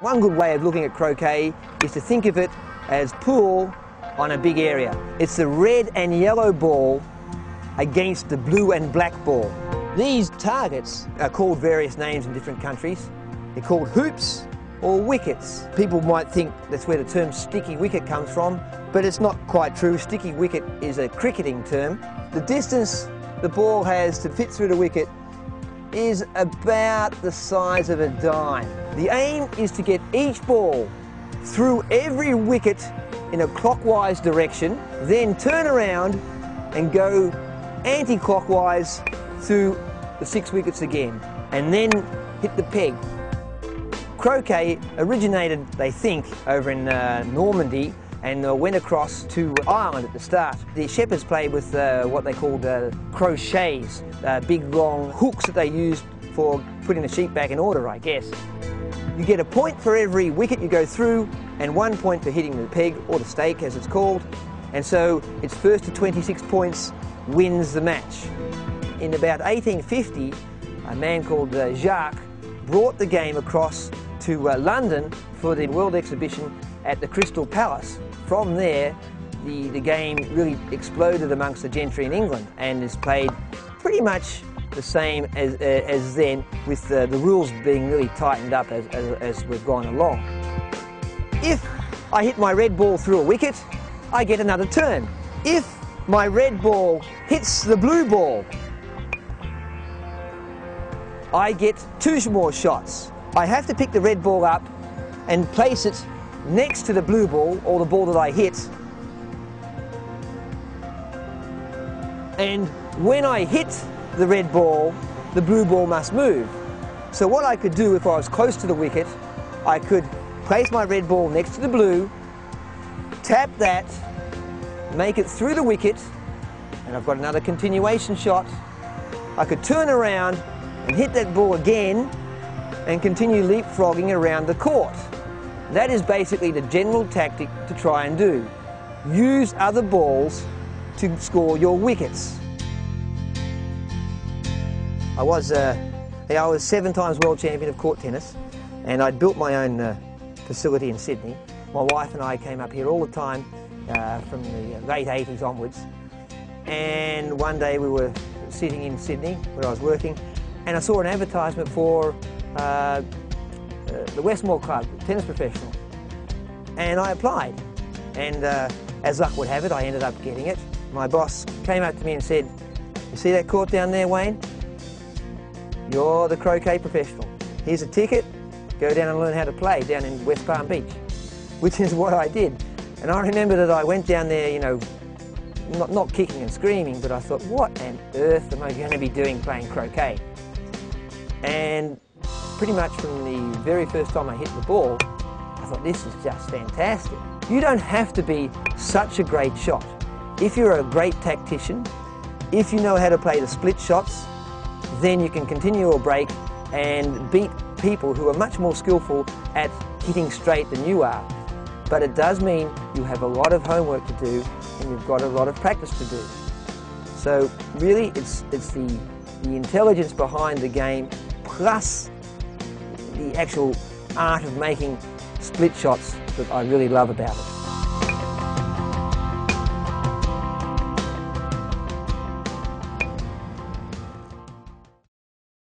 One good way of looking at croquet is to think of it as pool on a big area. It's the red and yellow ball against the blue and black ball. These targets are called various names in different countries. They're called hoops or wickets. People might think that's where the term sticky wicket comes from, but it's not quite true. Sticky wicket is a cricketing term. The distance the ball has to fit through the wicket is about the size of a dime. The aim is to get each ball through every wicket in a clockwise direction, then turn around and go anti-clockwise through the 6 wickets again, and then hit the peg. Croquet originated, they think, over in Normandy and went across to Ireland at the start. The shepherds played with what they called crochets, big long hooks that they used for putting the sheep back in order, I guess. You get a point for every wicket you go through and 1 point for hitting the peg, or the stake as it's called, and so it's first to 26 points wins the match. In about 1850, a man called Jacques brought the game across to London for the World Exhibition at the Crystal Palace. From there, the game really exploded amongst the gentry in England and is played pretty much the same as then, with the rules being really tightened up as we've gone along. If I hit my red ball through a wicket, I get another turn. If my red ball hits the blue ball, I get 2 more shots. I have to pick the red ball up and place it next to the blue ball, or the ball that I hit. And when I hit the red ball, the blue ball must move. So what I could do if I was close to the wicket, I could place my red ball next to the blue, tap that, make it through the wicket, and I've got another continuation shot. I could turn around and hit that ball again and continue leapfrogging around the court. That is basically the general tactic to try and do. Use other balls to score your wickets. I was 7 times world champion of court tennis, and I'd built my own facility in Sydney. My wife and I came up here all the time from the late 80s onwards, and one day we were sitting in Sydney where I was working, and I saw an advertisement for the Westmore Club, tennis professional, and I applied, and as luck would have it, I ended up getting it. My boss came up to me and said, "You see that court down there, Wayne? You're the croquet professional. Here's a ticket, go down and learn how to play down in West Palm Beach," which is what I did. And I remember that I went down there, you know, not kicking and screaming, but I thought, what on earth am I going to be doing playing croquet? And pretty much from the very first time I hit the ball, I thought, this is just fantastic. You don't have to be such a great shot. If you're a great tactician, if you know how to play the split shots, then you can continue your break and beat people who are much more skillful at hitting straight than you are. But it does mean you have a lot of homework to do and you've got a lot of practice to do. So really it's the intelligence behind the game plus the actual art of making split shots that I really love about it.